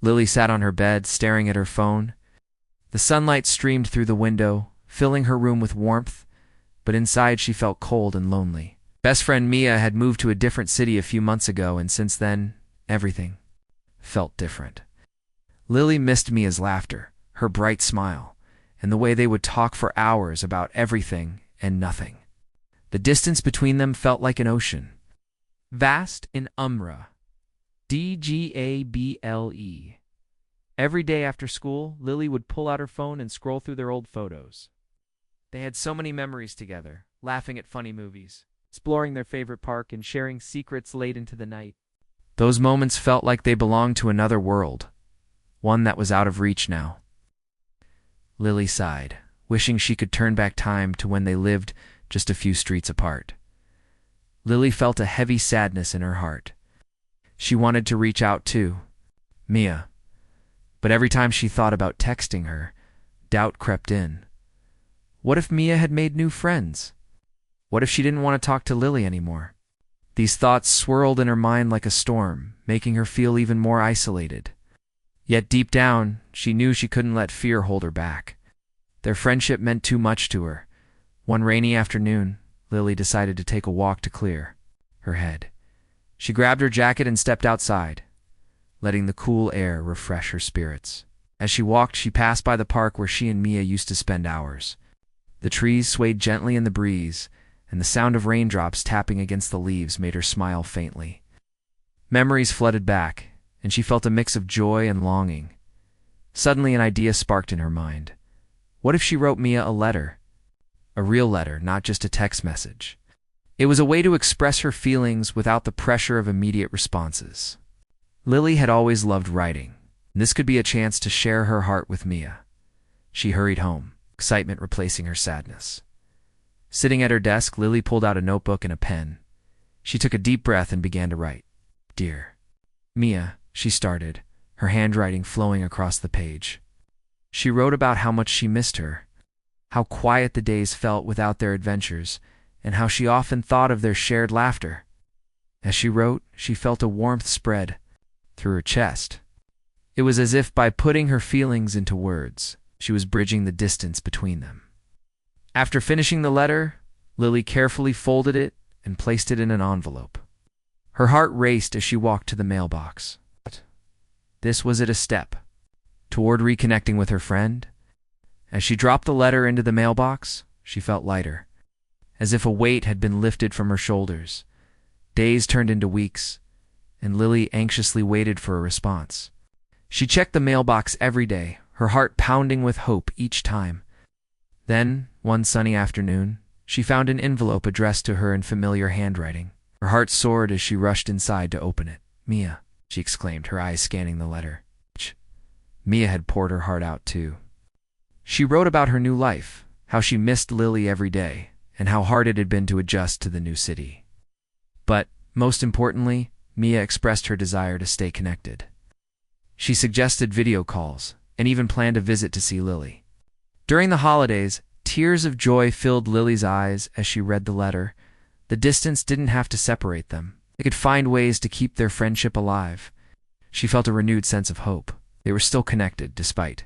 Lily sat on her bed, staring at her phone. The sunlight streamed through the window, filling her room with warmth, but inside she felt cold and lonely. Best friend Mia had moved to a different city a few months ago, and since then, everything felt different. Lily missed Mia's laughter, her bright smile, and the way they would talk for hours about everything and nothing. The distance between them felt like an ocean. Vast in Umra. DGABLE. Every day after school, Lily would pull out her phone and scroll through their old photos. They had so many memories together, laughing at funny movies, exploring their favorite park, and sharing secrets late into the night. Those moments felt like they belonged to another world, one that was out of reach now. Lily sighed, wishing she could turn back time to when they lived just a few streets apart. Lily felt a heavy sadness in her heart. She wanted to reach out to Mia, but every time she thought about texting her, doubt crept in. What if Mia had made new friends? What if she didn't want to talk to Lily anymore? These thoughts swirled in her mind like a storm, making her feel even more isolated. Yet deep down, she knew she couldn't let fear hold her back. Their friendship meant too much to her. One rainy afternoon, Lily decided to take a walk to clear her head. She grabbed her jacket and stepped outside, letting the cool air refresh her spirits. As she walked, she passed by the park where she and Mia used to spend hours. The trees swayed gently in the breeze, and the sound of raindrops tapping against the leaves made her smile faintly. Memories flooded back, and she felt a mix of joy and longing. Suddenly an idea sparked in her mind. What if she wrote Mia a letter? A real letter, not just a text message. It was a way to express her feelings without the pressure of immediate responses. Lily had always loved writing, and this could be a chance to share her heart with Mia. She hurried home, excitement replacing her sadness. Sitting at her desk, Lily pulled out a notebook and a pen. She took a deep breath and began to write. "Dear Mia," she started, her handwriting flowing across the page. She wrote about how much she missed her, how quiet the days felt without their adventures, and how she often thought of their shared laughter. As she wrote, she felt a warmth spread through her chest. It was as if by putting her feelings into words, she was bridging the distance between them. After finishing the letter, Lily carefully folded it and placed it in an envelope. Her heart raced as she walked to the mailbox. This was it a step toward reconnecting with her friend. As she dropped the letter into the mailbox, she felt lighter, as if a weight had been lifted from her shoulders. Days turned into weeks, and Lily anxiously waited for a response. She checked the mailbox every day, her heart pounding with hope each time. Then, one sunny afternoon, she found an envelope addressed to her in familiar handwriting. Her heart soared as she rushed inside to open it. "Mia," she exclaimed, her eyes scanning the letter. Mia had poured her heart out too. She wrote about her new life, how she missed Lily every day, and how hard it had been to adjust to the new city. But, most importantly, Mia expressed her desire to stay connected. She suggested video calls, and even planned a visit to see Lily. During the holidays, tears of joy filled Lily's eyes as she read the letter. The distance didn't have to separate them. They could find ways to keep their friendship alive. She felt a renewed sense of hope. They were still connected, despite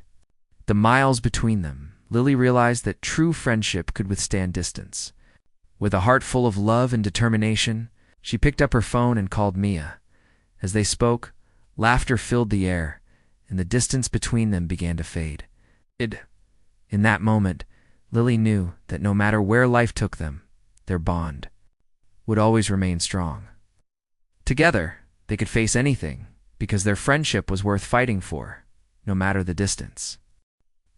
the miles between them. Lily realized that true friendship could withstand distance. With a heart full of love and determination, she picked up her phone and called Mia. As they spoke, laughter filled the air, and the distance between them began to fade. In that moment, Lily knew that no matter where life took them, their bond would always remain strong. Together, they could face anything, because their friendship was worth fighting for, no matter the distance.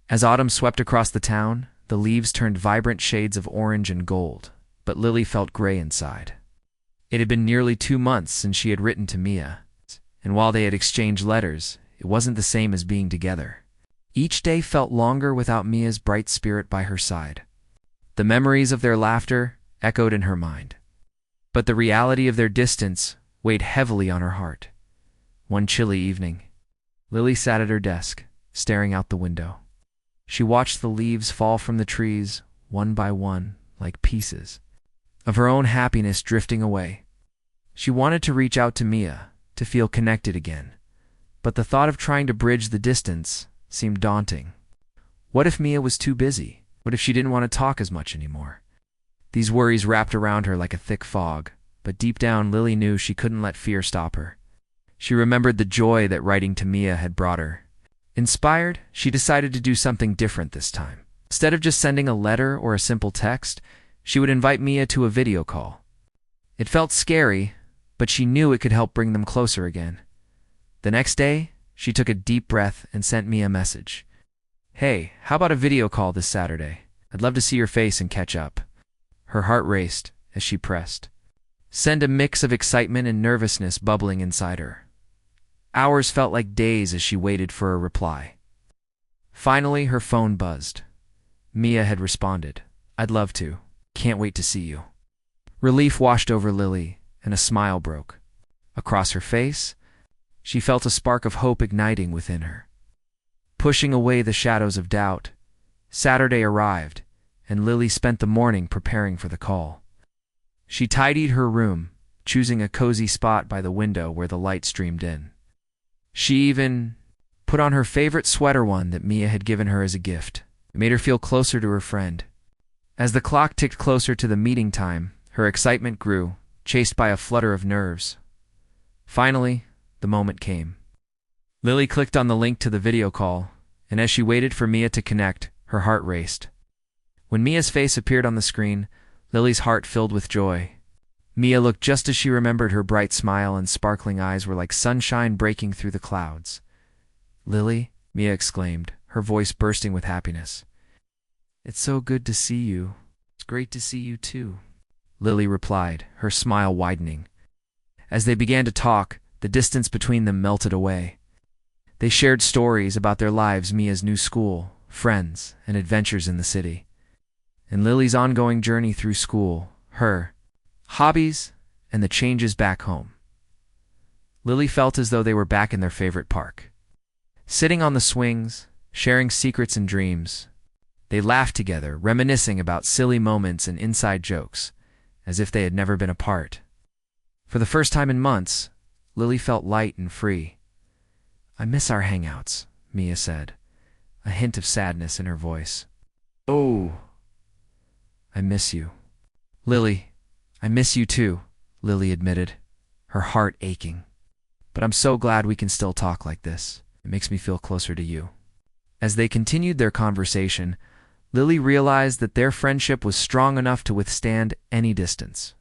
As autumn swept across the town, the leaves turned vibrant shades of orange and gold, but Lily felt gray inside. It had been nearly 2 months since she had written to Mia, and while they had exchanged letters, it wasn't the same as being together. Each day felt longer without Mia's bright spirit by her side. The memories of their laughter echoed in her mind, but the reality of their distance weighed heavily on her heart. One chilly evening, Lily sat at her desk, staring out the window. She watched the leaves fall from the trees, one by one, like pieces of her own happiness drifting away. She wanted to reach out to Mia, to feel connected again, but the thought of trying to bridge the distance seemed daunting. What if Mia was too busy? What if she didn't want to talk as much anymore? These worries wrapped around her like a thick fog, but deep down Lily knew she couldn't let fear stop her. She remembered the joy that writing to Mia had brought her. Inspired, she decided to do something different this time. Instead of just sending a letter or a simple text, she would invite Mia to a video call. It felt scary, but she knew it could help bring them closer again. The next day, she took a deep breath and sent Mia a message. "Hey, how about a video call this Saturday? I'd love to see your face and catch up." Her heart raced as she pressed send, a mix of excitement and nervousness bubbling inside her. Hours felt like days as she waited for a reply. Finally, her phone buzzed. Mia had responded, "I'd love to. Can't wait to see you." Relief washed over Lily, and a smile broke. Across her face, she felt a spark of hope igniting within her. Pushing away the shadows of doubt, Saturday arrived, and Lily spent the morning preparing for the call. She tidied her room, choosing a cozy spot by the window where the light streamed in. She even put on her favorite sweater, one that Mia had given her as a gift. It made her feel closer to her friend. As the clock ticked closer to the meeting time, her excitement grew, chased by a flutter of nerves. Finally, the moment came. Lily clicked on the link to the video call, and as she waited for Mia to connect, her heart raced. When Mia's face appeared on the screen, Lily's heart filled with joy. Mia looked just as she remembered. Her bright smile and sparkling eyes were like sunshine breaking through the clouds. "Lily," Mia exclaimed, her voice bursting with happiness. "It's so good to see you. It's great to see you too," Lily replied, her smile widening. As they began to talk, the distance between them melted away. They shared stories about their lives, Mia's new school, friends, and adventures in the city. And Lily's ongoing journey through school, her hobbies, and the changes back home. Lily felt as though they were back in their favorite park. Sitting on the swings, sharing secrets and dreams, they laughed together, reminiscing about silly moments and inside jokes, as if they had never been apart. For the first time in months, Lily felt light and free. "I miss our hangouts," Mia said, a hint of sadness in her voice. "Oh, I miss you." "Lily, I miss you too," Lily admitted, her heart aching. "But I'm so glad we can still talk like this. It makes me feel closer to you." As they continued their conversation, Lily realized that their friendship was strong enough to withstand any distance.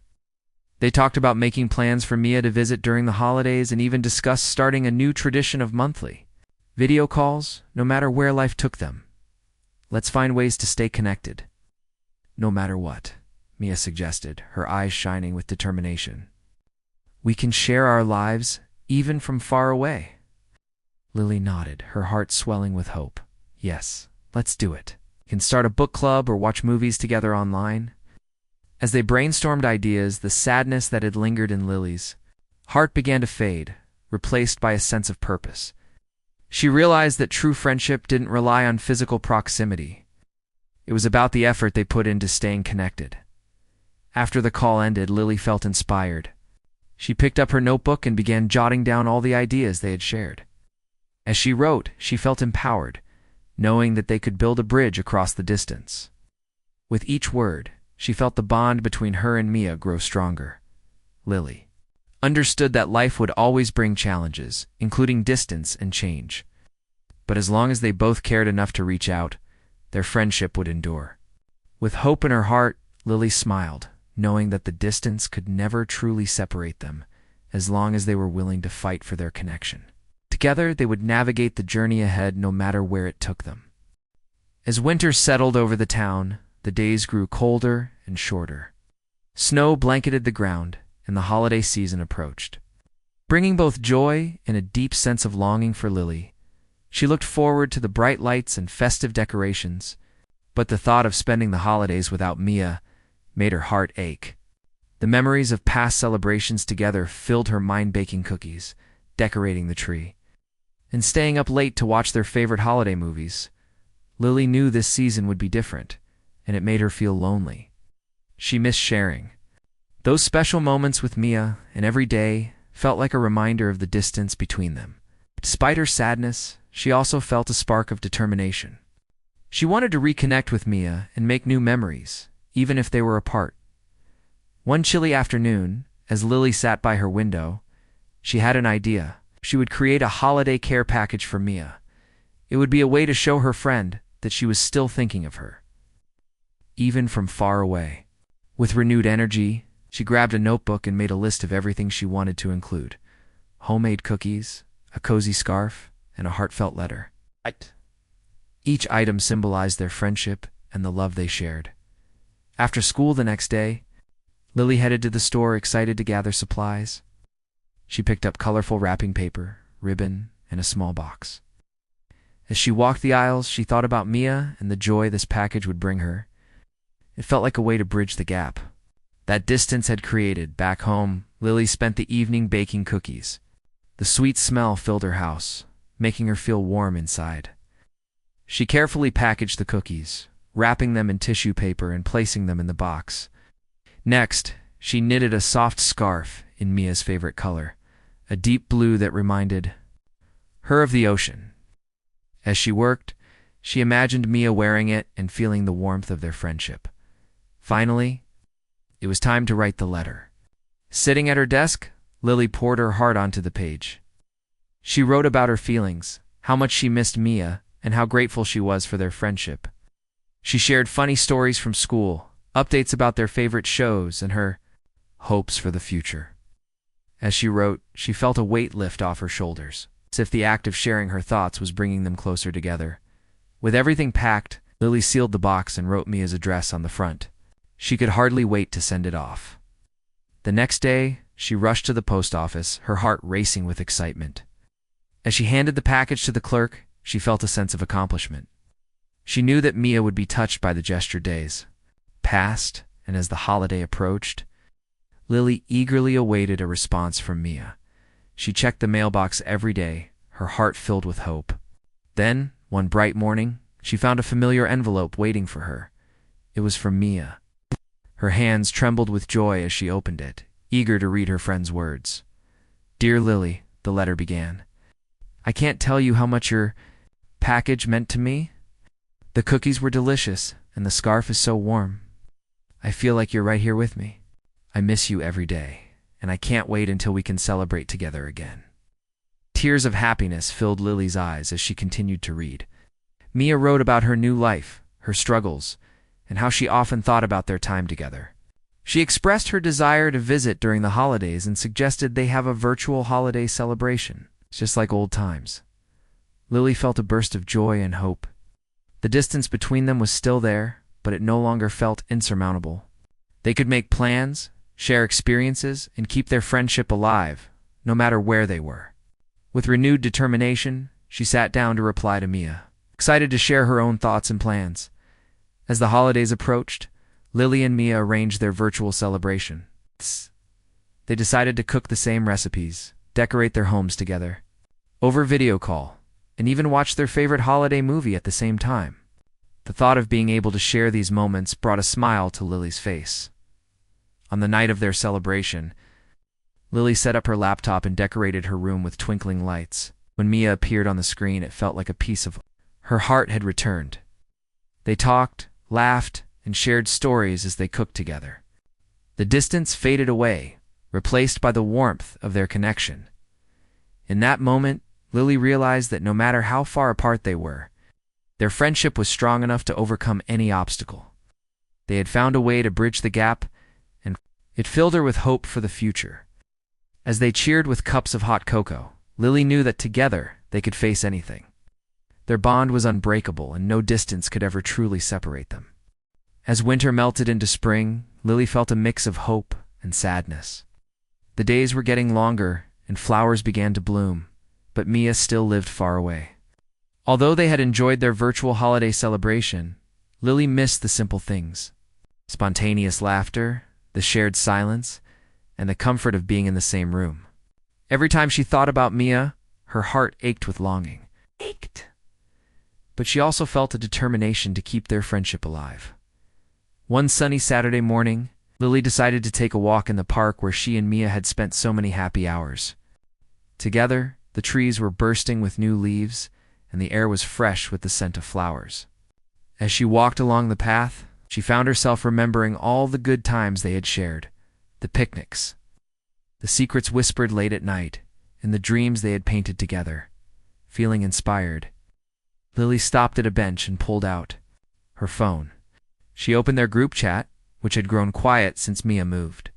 They talked about making plans for Mia to visit during the holidays and even discussed starting a new tradition of monthly video calls, no matter where life took them. "Let's find ways to stay connected, no matter what," Mia suggested, her eyes shining with determination. "We can share our lives even from far away." Lily nodded, her heart swelling with hope. "Yes, let's do it. We can start a book club or watch movies together online." As they brainstormed ideas, the sadness that had lingered in Lily's heart began to fade, replaced by a sense of purpose. She realized that true friendship didn't rely on physical proximity. It was about the effort they put into staying connected. After the call ended, Lily felt inspired. She picked up her notebook and began jotting down all the ideas they had shared. As she wrote, she felt empowered, knowing that they could build a bridge across the distance. With each word, she felt the bond between her and Mia grow stronger. Lily understood that life would always bring challenges, including distance and change. But as long as they both cared enough to reach out, their friendship would endure. With hope in her heart, Lily smiled, knowing that the distance could never truly separate them, as long as they were willing to fight for their connection. Together, they would navigate the journey ahead no matter where it took them. As winter settled over the town, the days grew colder and shorter. Snow blanketed the ground, and the holiday season approached. Bringing both joy and a deep sense of longing for Lily, she looked forward to the bright lights and festive decorations, but the thought of spending the holidays without Mia made her heart ache. The memories of past celebrations together filled her mind, baking cookies, decorating the tree, and staying up late to watch their favorite holiday movies. Lily knew this season would be different, and it made her feel lonely. She missed sharing those special moments with Mia, and every day felt like a reminder of the distance between them. Despite her sadness, she also felt a spark of determination. She wanted to reconnect with Mia and make new memories, even if they were apart. One chilly afternoon, as Lily sat by her window, she had an idea. She would create a holiday care package for Mia. It would be a way to show her friend that she was still thinking of her, even from far away. With renewed energy, she grabbed a notebook and made a list of everything she wanted to include: homemade cookies, a cozy scarf, and a heartfelt letter. Each item symbolized their friendship and the love they shared. After school the next day, Lily headed to the store excited to gather supplies. She picked up colorful wrapping paper, ribbon, and a small box. As she walked the aisles, she thought about Mia and the joy this package would bring her. It felt like a way to bridge the gap that distance had created. Back home, Lily spent the evening baking cookies. The sweet smell filled her house, making her feel warm inside. She carefully packaged the cookies, wrapping them in tissue paper and placing them in the box. Next, she knitted a soft scarf in Mia's favorite color, a deep blue that reminded her of the ocean. As she worked, she imagined Mia wearing it and feeling the warmth of their friendship. Finally, it was time to write the letter. Sitting at her desk, Lily poured her heart onto the page. She wrote about her feelings, how much she missed Mia, and how grateful she was for their friendship. She shared funny stories from school, updates about their favorite shows, and her hopes for the future. As she wrote, she felt a weight lift off her shoulders, as if the act of sharing her thoughts was bringing them closer together. With everything packed, Lily sealed the box and wrote Mia's address on the front. She could hardly wait to send it off. The next day, she rushed to the post office, her heart racing with excitement. As she handed the package to the clerk, she felt a sense of accomplishment. She knew that Mia would be touched by the gesture. Days passed, and as the holiday approached, Lily eagerly awaited a response from Mia. She checked the mailbox every day, her heart filled with hope. Then, one bright morning, she found a familiar envelope waiting for her. It was from Mia. Her hands trembled with joy as she opened it, eager to read her friend's words. "Dear Lily," the letter began, "I can't tell you how much your package meant to me. The cookies were delicious, and the scarf is so warm. I feel like you're right here with me. I miss you every day, and I can't wait until we can celebrate together again." Tears of happiness filled Lily's eyes as she continued to read. Mia wrote about her new life, her struggles, and how she often thought about their time together. She expressed her desire to visit during the holidays and suggested they have a virtual holiday celebration, just like old times. Lily felt a burst of joy and hope. The distance between them was still there, but it no longer felt insurmountable. They could make plans, share experiences, and keep their friendship alive, no matter where they were. With renewed determination, she sat down to reply to Mia, excited to share her own thoughts and plans. As the holidays approached, Lily and Mia arranged their virtual celebration. They decided to cook the same recipes, decorate their homes together, over video call, and even watch their favorite holiday movie at the same time. The thought of being able to share these moments brought a smile to Lily's face. On the night of their celebration, Lily set up her laptop and decorated her room with twinkling lights. When Mia appeared on the screen, it felt like a piece of her heart had returned. They talked, laughed, and shared stories as they cooked together. The distance faded away, replaced by the warmth of their connection. In that moment, Lily realized that no matter how far apart they were, their friendship was strong enough to overcome any obstacle. They had found a way to bridge the gap, and it filled her with hope for the future. As they cheered with cups of hot cocoa, Lily knew that together they could face anything. Their bond was unbreakable, and no distance could ever truly separate them. As winter melted into spring, Lily felt a mix of hope and sadness. The days were getting longer, and flowers began to bloom, but Mia still lived far away. Although they had enjoyed their virtual holiday celebration, Lily missed the simple things: spontaneous laughter, the shared silence, and the comfort of being in the same room. Every time she thought about Mia, her heart ached with longing. But she also felt a determination to keep their friendship alive. One sunny Saturday morning, Lily decided to take a walk in the park where she and Mia had spent so many happy hours. Together, The trees were bursting with new leaves, and the air was fresh with the scent of flowers. As she walked along the path, she found herself remembering all the good times they had shared, the picnics, the secrets whispered late at night, and the dreams they had painted together. Feeling inspired, Lily stopped at a bench and pulled out her phone. She opened their group chat, which had grown quiet since Mia moved.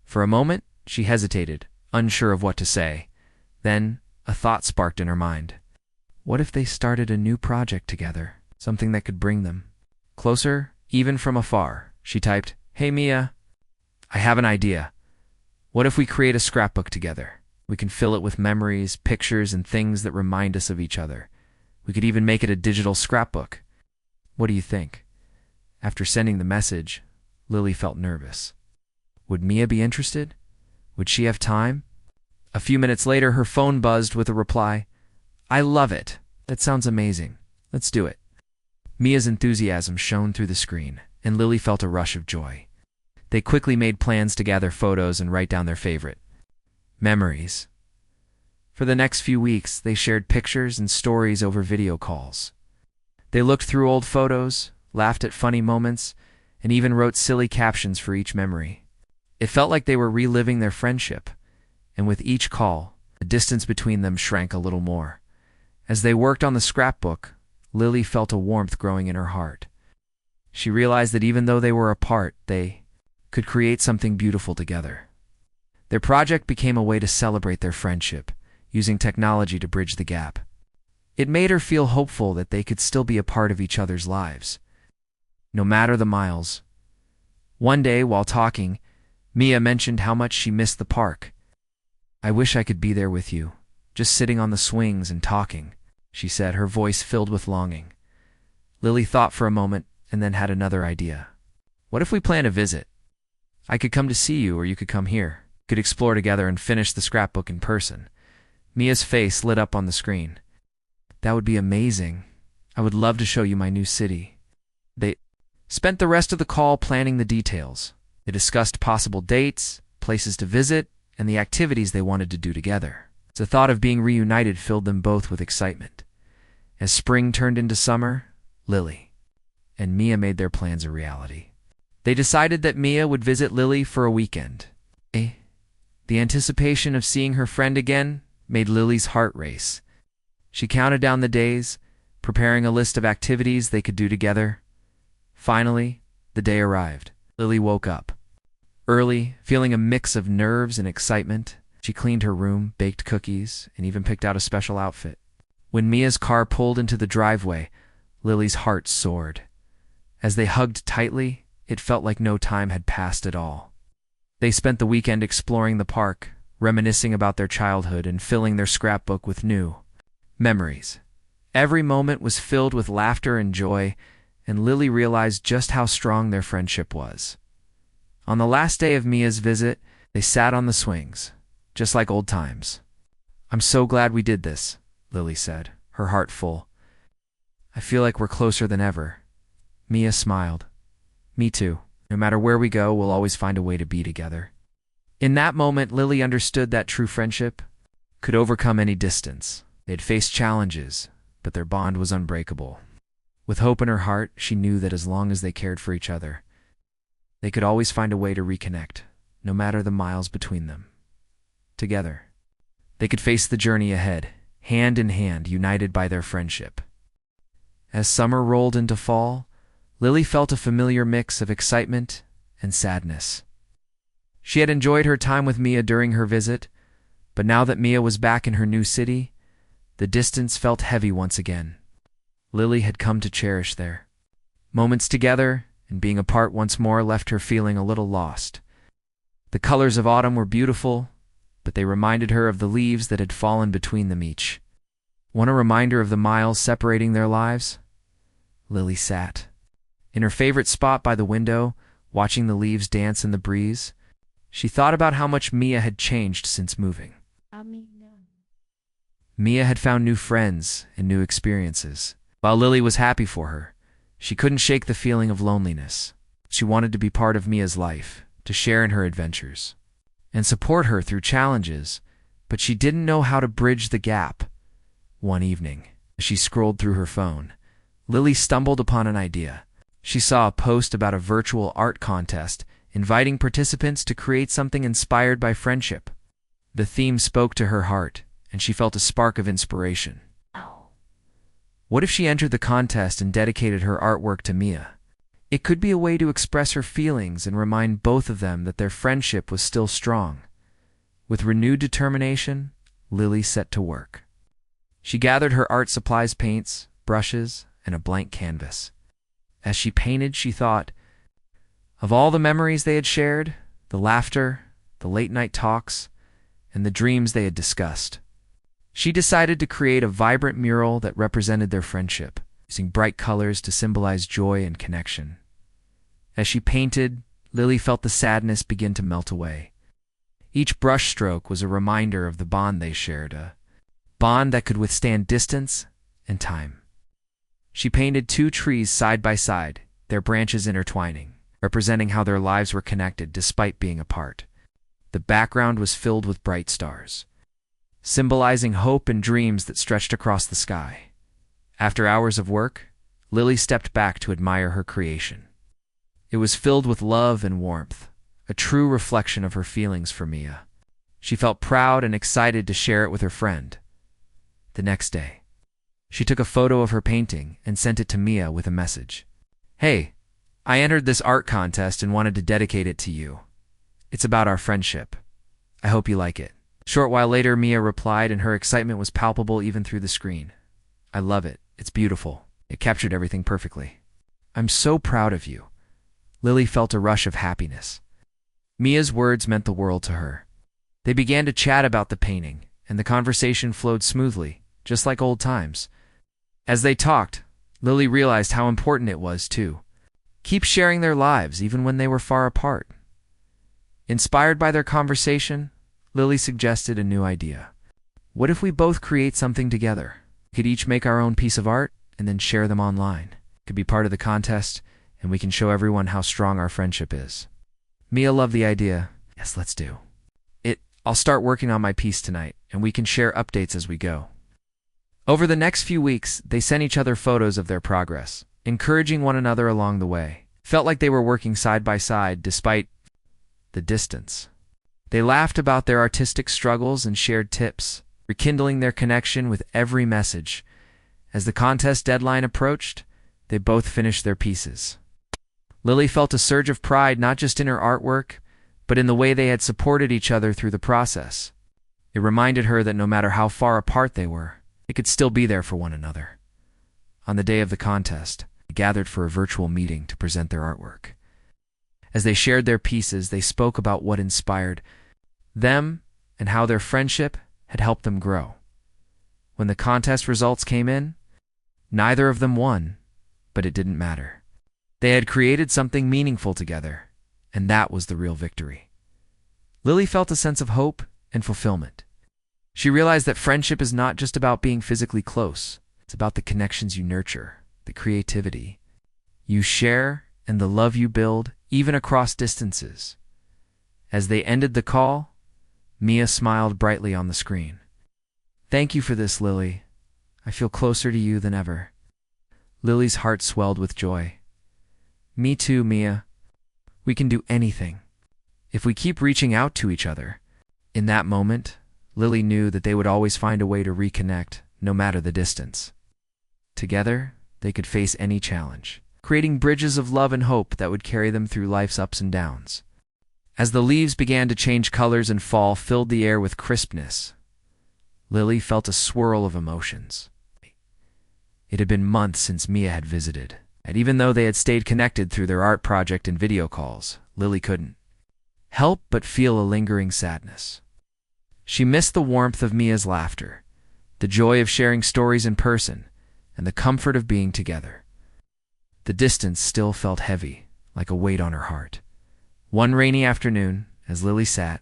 For a moment, she hesitated, unsure of what to say. Then, a thought sparked in her mind. What if they started a new project together, something that could bring them closer, even from afar? She typed, "Hey Mia, I have an idea. What if we create a scrapbook together? We can fill it with memories, pictures, and things that remind us of each other. We could even make it a digital scrapbook. What do you think?" After sending the message, Lily felt nervous. Would Mia be interested? Would she have time? A few minutes later, her phone buzzed with a reply. "I love it. That sounds amazing. Let's do it." Mia's enthusiasm shone through the screen, and Lily felt a rush of joy. They quickly made plans to gather photos and write down their favorite memories. For the next few weeks, they shared pictures and stories over video calls. They looked through old photos, laughed at funny moments, and even wrote silly captions for each memory. It felt like they were reliving their friendship, and with each call, the distance between them shrank a little more. As they worked on the scrapbook, Lily felt a warmth growing in her heart. She realized that even though they were apart, they could create something beautiful together. Their project became a way to celebrate their friendship, using technology to bridge the gap. It made her feel hopeful that they could still be a part of each other's lives, no matter the miles. One day, while talking, Mia mentioned how much she missed the park. "I wish I could be there with you, just sitting on the swings and talking," she said, her voice filled with longing. Lily thought for a moment and then had another idea. "What if we plan a visit? I could come to see you, or you could come here. We could explore together and finish the scrapbook in person." Mia's face lit up on the screen. "That would be amazing. I would love to show you my new city." They spent the rest of the call planning the details. They discussed possible dates, places to visit, and the activities they wanted to do together. The thought of being reunited filled them both with excitement. As spring turned into summer, Lily and Mia made their plans a reality. They decided that Mia would visit Lily for a weekend. The anticipation of seeing her friend again made Lily's heart race. She counted down the days, preparing a list of activities they could do together. Finally, the day arrived. Lily woke up early, feeling a mix of nerves and excitement. She cleaned her room, baked cookies, and even picked out a special outfit. When Mia's car pulled into the driveway, Lily's heart soared. As they hugged tightly, it felt like no time had passed at all. They spent the weekend exploring the park, reminiscing about their childhood and filling their scrapbook with new memories. Every moment was filled with laughter and joy, and Lily realized just how strong their friendship was. On the last day of Mia's visit, they sat on the swings, just like old times. "I'm so glad we did this," Lily said, her heart full. "I feel like we're closer than ever." Mia smiled. "Me too. No matter where we go, we'll always find a way to be together." In that moment, Lily understood that true friendship could overcome any distance. They had faced challenges, but their bond was unbreakable. With hope in her heart, she knew that as long as they cared for each other, they could always find a way to reconnect, no matter the miles between them. Together, they could face the journey ahead, hand in hand, united by their friendship. As summer rolled into fall, Lily felt a familiar mix of excitement and sadness. She had enjoyed her time with Mia during her visit, but now that Mia was back in her new city, the distance felt heavy once again. Lily had come to cherish their moments together, and being apart once more left her feeling a little lost. The colors of autumn were beautiful, but they reminded her of the leaves that had fallen between them each. Want a reminder of the miles separating their lives? Lily sat in her favorite spot by the window, watching the leaves dance in the breeze. She thought about how much Mia had changed since moving. Mia had found new friends and new experiences. While Lily was happy for her, she couldn't shake the feeling of loneliness. She wanted to be part of Mia's life, to share in her adventures, and support her through challenges, but but she didn't know how to bridge the gap. One evening, as she scrolled through her phone, Lily stumbled upon an idea. She saw a post about a virtual art contest inviting participants to create something inspired by friendship. The theme spoke to her heart, and she felt a spark of inspiration. What if she entered the contest and dedicated her artwork to Mia? It could be a way to express her feelings and remind both of them that their friendship was still strong. With renewed determination, Lily set to work. She gathered her art supplies, paints, brushes, and a blank canvas. As she painted, she thought of all the memories they had shared, the laughter, the late-night talks, and the dreams they had discussed. She decided to create a vibrant mural that represented their friendship, using bright colors to symbolize joy and connection. As she painted, Lily felt the sadness begin to melt away. Each brushstroke was a reminder of the bond they shared, a bond that could withstand distance and time. She painted 2 trees side by side, their branches intertwining, representing how their lives were connected despite being apart. The background was filled with bright stars, symbolizing hope and dreams that stretched across the sky. After hours of work, Lily stepped back to admire her creation. It was filled with love and warmth, a true reflection of her feelings for Mia. She felt proud and excited to share it with her friend. The next day, she took a photo of her painting and sent it to Mia with a message. "Hey, I entered this art contest and wanted to dedicate it to you. It's about our friendship. I hope you like it." A short while later, Mia replied, and her excitement was palpable even through the screen. "I love it. It's beautiful. It captured everything perfectly. I'm so proud of you." Lily felt a rush of happiness. Mia's words meant the world to her. They began to chat about the painting, and the conversation flowed smoothly, just like old times. As they talked, Lily realized how important it was to keep sharing their lives even when they were far apart. Inspired by their conversation, Lily suggested a new idea. What if we both create something together? We could each make our own piece of art and then share them online. It could be part of the contest, and we can show everyone how strong our friendship is. Mia loved the idea. "Yes, let's do it. I'll start working on my piece tonight, and we can share updates as we go." Over the next few weeks, they sent each other photos of their progress, encouraging one another along the way. Felt like they were working side by side despite the distance. They laughed about their artistic struggles and shared tips, rekindling their connection with every message. As the contest deadline approached, they both finished their pieces. Lily felt a surge of pride not just in her artwork, but in the way they had supported each other through the process. It reminded her that no matter how far apart they were, they could still be there for one another. On the day of the contest, they gathered for a virtual meeting to present their artwork. As they shared their pieces, they spoke about what inspired them and how their friendship had helped them grow. When the contest results came in, neither of them won, but it didn't matter. They had created something meaningful together, and that was the real victory. Lily felt a sense of hope and fulfillment. She realized that friendship is not just about being physically close. It's about the connections you nurture, the creativity you share, and the love you build, even across distances. As they ended the call, Mia smiled brightly on the screen. "Thank you for this, Lily. I feel closer to you than ever." Lily's heart swelled with joy. "Me too, Mia. We can do anything if we keep reaching out to each other." In that moment, Lily knew that they would always find a way to reconnect, no matter the distance. Together, they could face any challenge, creating bridges of love and hope that would carry them through life's ups and downs. As the leaves began to change colors and fall filled the air with crispness, Lily felt a swirl of emotions. It had been months since Mia had visited, and even though they had stayed connected through their art project and video calls, Lily couldn't help but feel a lingering sadness. She missed the warmth of Mia's laughter, the joy of sharing stories in person, and the comfort of being together. The distance still felt heavy, like a weight on her heart. One rainy afternoon, as Lily sat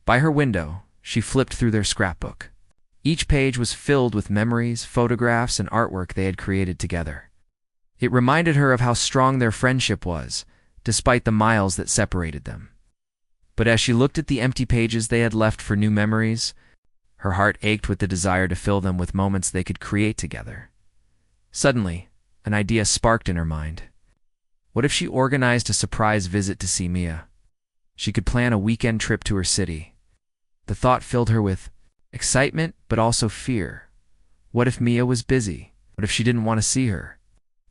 by her window, she flipped through their scrapbook. Each page was filled with memories, photographs, and artwork they had created together. It reminded her of how strong their friendship was, despite the miles that separated them. But as she looked at the empty pages they had left for new memories, Her heart ached with the desire to fill them with moments they could create together. Suddenly, an idea sparked in her mind. What if she organized a surprise visit to see Mia? She could plan a weekend trip to her city. The thought filled her with excitement, but also fear. What if Mia was busy? What if she didn't want to see her?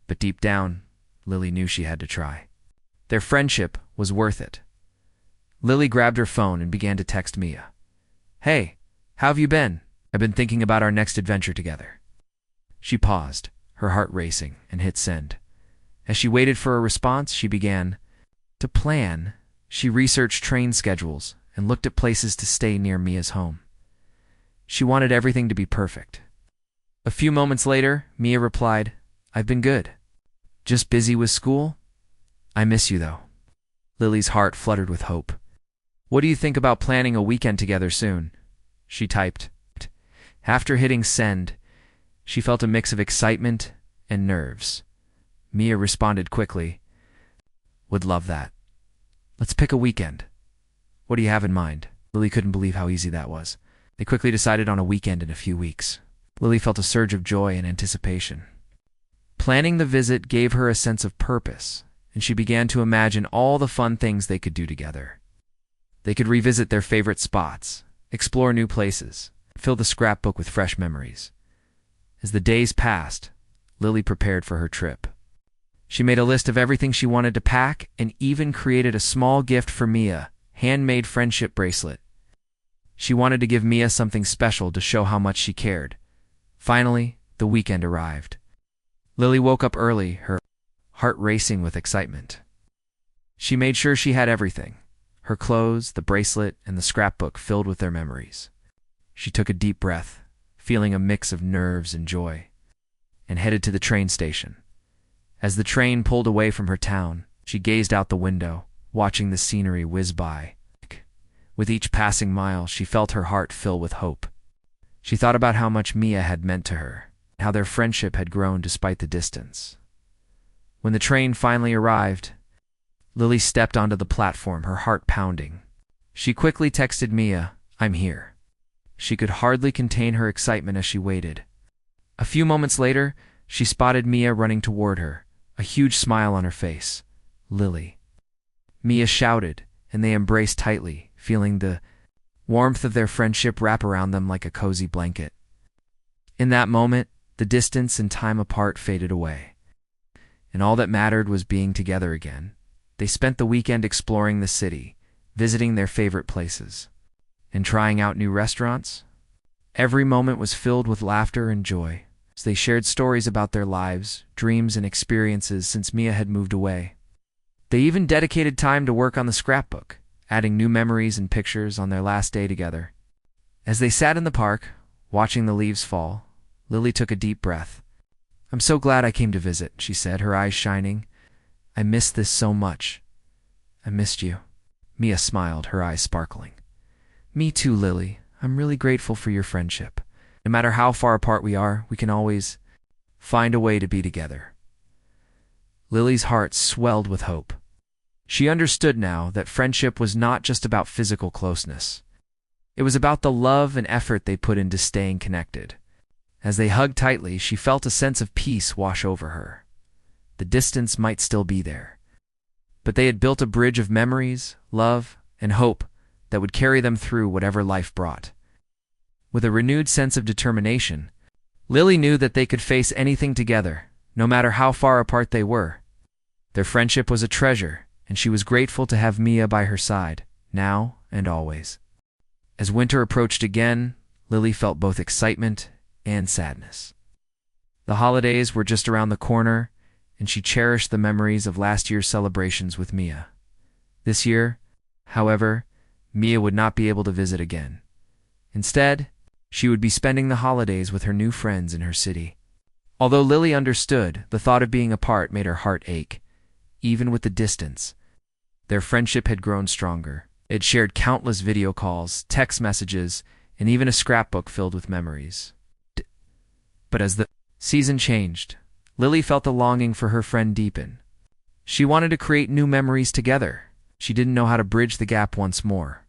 But deep down, Lily knew she had to try. Their friendship was worth it. Lily grabbed her phone and began to text Mia. "Hey, how have you been? I've been thinking about our next adventure together." She paused, her heart racing, and hit send. As she waited for a response, she began to plan. She researched train schedules and looked at places to stay near Mia's home. She wanted everything to be perfect. A few moments later, Mia replied, "I've been good. Just busy with school? I miss you, though." Lily's heart fluttered with hope. "What do you think about planning a weekend together soon?" She typed. After hitting send, she felt a mix of excitement and nerves. Mia responded quickly, "Would love that. Let's pick a weekend. What do you have in mind?" Lily couldn't believe how easy that was. They quickly decided on a weekend in a few weeks. Lily felt a surge of joy and anticipation. Planning the visit gave her a sense of purpose, and she began to imagine all the fun things they could do together. They could revisit their favorite spots, explore new places, fill the scrapbook with fresh memories. As the days passed, Lily prepared for her trip. She made a list of everything she wanted to pack and even created a small gift for Mia, handmade friendship bracelet. She wanted to give Mia something special to show how much she cared. Finally, the weekend arrived. Lily woke up early, her heart racing with excitement. She made sure she had everything: her clothes, the bracelet, and the scrapbook filled with their memories. She took a deep breath, feeling a mix of nerves and joy, and headed to the train station. As the train pulled away from her town, she gazed out the window, watching the scenery whiz by. With each passing mile, she felt her heart fill with hope. She thought about how much Mia had meant to her, how their friendship had grown despite the distance. When the train finally arrived, Lily stepped onto the platform, her heart pounding. She quickly texted Mia, "I'm here." She could hardly contain her excitement as she waited. A few moments later, she spotted Mia running toward her, a huge smile on her face. "Lily." Mia shouted, and they embraced tightly, feeling the warmth of their friendship wrap around them like a cozy blanket. In that moment, the distance and time apart faded away, and all that mattered was being together again. They spent the weekend exploring the city, visiting their favorite places, and trying out new restaurants. Every moment was filled with laughter and joy, as they shared stories about their lives, dreams, and experiences since Mia had moved away. They even dedicated time to work on the scrapbook, adding new memories and pictures on their last day together. As they sat in the park, watching the leaves fall, Lily took a deep breath. "I'm so glad I came to visit," she said, her eyes shining. "I missed this so much." "I missed you." Mia smiled, her eyes sparkling. "Me too, Lily. I'm really grateful for your friendship. No matter how far apart we are, we can always find a way to be together." Lily's heart swelled with hope. She understood now that friendship was not just about physical closeness. It was about the love and effort they put into staying connected. As they hugged tightly, she felt a sense of peace wash over her. The distance might still be there, but they had built a bridge of memories, love, and hope that would carry them through whatever life brought. With a renewed sense of determination, Lily knew that they could face anything together, no matter how far apart they were. Their friendship was a treasure, and she was grateful to have Mia by her side, now and always. As winter approached again, Lily felt both excitement and sadness. The holidays were just around the corner, and she cherished the memories of last year's celebrations with Mia. This year, however, Mia would not be able to visit again. Instead, she would be spending the holidays with her new friends in her city. Although Lily understood, the thought of being apart made her heart ache. Even with the distance, their friendship had grown stronger. It had shared countless video calls, text messages, and even a scrapbook filled with memories. But as the season changed, Lily felt the longing for her friend deepen. She wanted to create new memories together. She didn't know how to bridge the gap once more.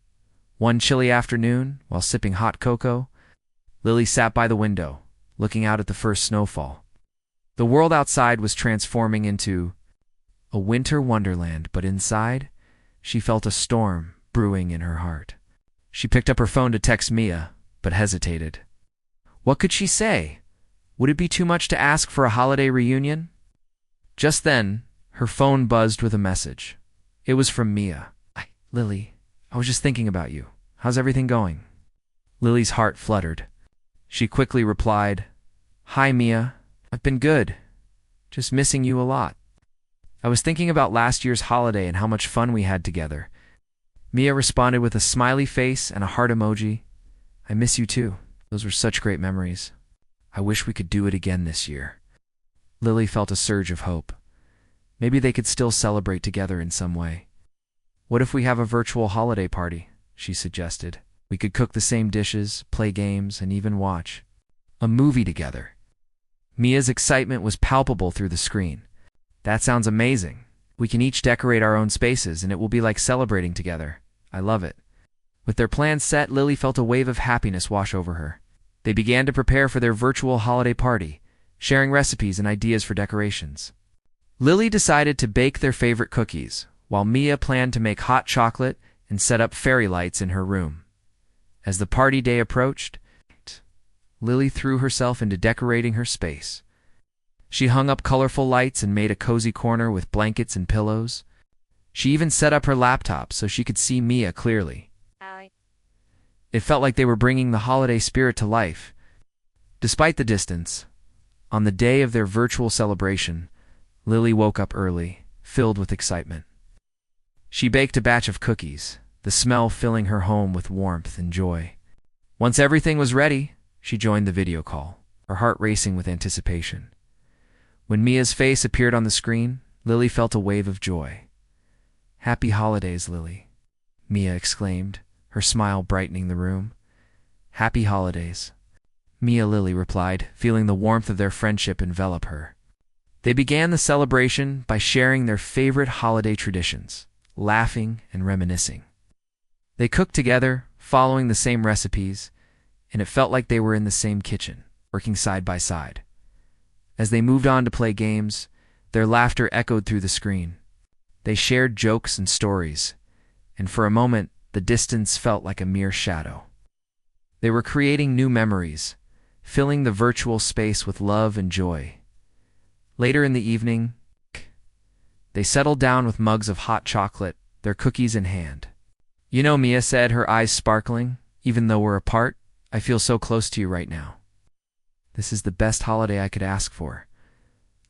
One chilly afternoon, while sipping hot cocoa, Lily sat by the window, looking out at the first snowfall. The world outside was transforming into a winter wonderland, but inside, she felt a storm brewing in her heart. She picked up her phone to text Mia, but hesitated. What could she say? Would it be too much to ask for a holiday reunion? Just then, her phone buzzed with a message. It was from Mia. Lily, I was just thinking about you. How's everything going? Lily's heart fluttered. She quickly replied, Hi, Mia. I've been good. Just missing you a lot. I was thinking about last year's holiday and how much fun we had together. Mia responded with a smiley face and a heart emoji. I miss you too. Those were such great memories. I wish we could do it again this year. Lily felt a surge of hope. Maybe they could still celebrate together in some way. What if we have a virtual holiday party? She suggested. We could cook the same dishes, play games, and even watch a movie together. Mia's excitement was palpable through the screen. That sounds amazing. We can each decorate our own spaces, and it will be like celebrating together. I love it. With their plans set, Lily felt a wave of happiness wash over her. They began to prepare for their virtual holiday party, sharing recipes and ideas for decorations. Lily decided to bake their favorite cookies, while Mia planned to make hot chocolate and set up fairy lights in her room. As the party day approached, Lily threw herself into decorating her space. She hung up colorful lights and made a cozy corner with blankets and pillows. She even set up her laptop so she could see Mia clearly. It felt like they were bringing the holiday spirit to life. Despite the distance, on the day of their virtual celebration, Lily woke up early, filled with excitement. She baked a batch of cookies, the smell filling her home with warmth and joy. Once everything was ready, she joined the video call, her heart racing with anticipation. When Mia's face appeared on the screen, Lily felt a wave of joy. Happy holidays, Lily, Mia exclaimed, her smile brightening the room. Happy holidays, Mia Lily replied, feeling the warmth of their friendship envelop her. They began the celebration by sharing their favorite holiday traditions, laughing and reminiscing. They cooked together, following the same recipes, and it felt like they were in the same kitchen, working side by side. As they moved on to play games, their laughter echoed through the screen. They shared jokes and stories, and for a moment, the distance felt like a mere shadow. They were creating new memories, filling the virtual space with love and joy. Later in the evening, they settled down with mugs of hot chocolate, their cookies in hand. You know, Mia said, her eyes sparkling, even though we're apart, I feel so close to you right now. This is the best holiday I could ask for.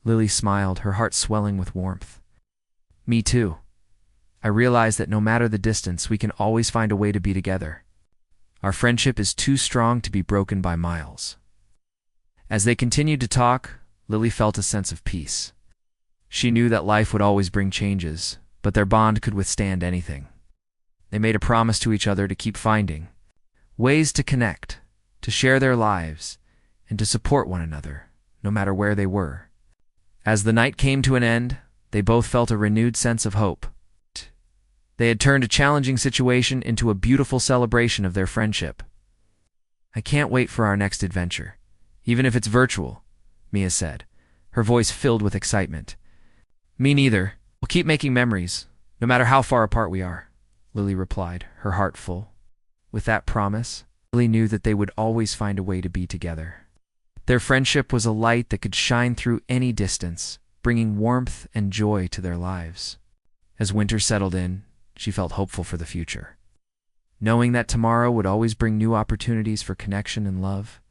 Lily smiled, her heart swelling with warmth. Me too. I realize that no matter the distance, we can always find a way to be together. Our friendship is too strong to be broken by miles. As they continued to talk, Lily felt a sense of peace. She knew that life would always bring changes, but their bond could withstand anything. They made a promise to each other to keep finding ways to connect, to share their lives, and to support one another, no matter where they were. As the night came to an end, they both felt a renewed sense of hope. They had turned a challenging situation into a beautiful celebration of their friendship. I can't wait for our next adventure, even if it's virtual, Mia said, her voice filled with excitement. Me neither. We'll keep making memories, no matter how far apart we are, Lily replied, her heart full. With that promise, Lily knew that they would always find a way to be together. Their friendship was a light that could shine through any distance, bringing warmth and joy to their lives. As winter settled in, she felt hopeful for the future. Knowing that tomorrow would always bring new opportunities for connection and love,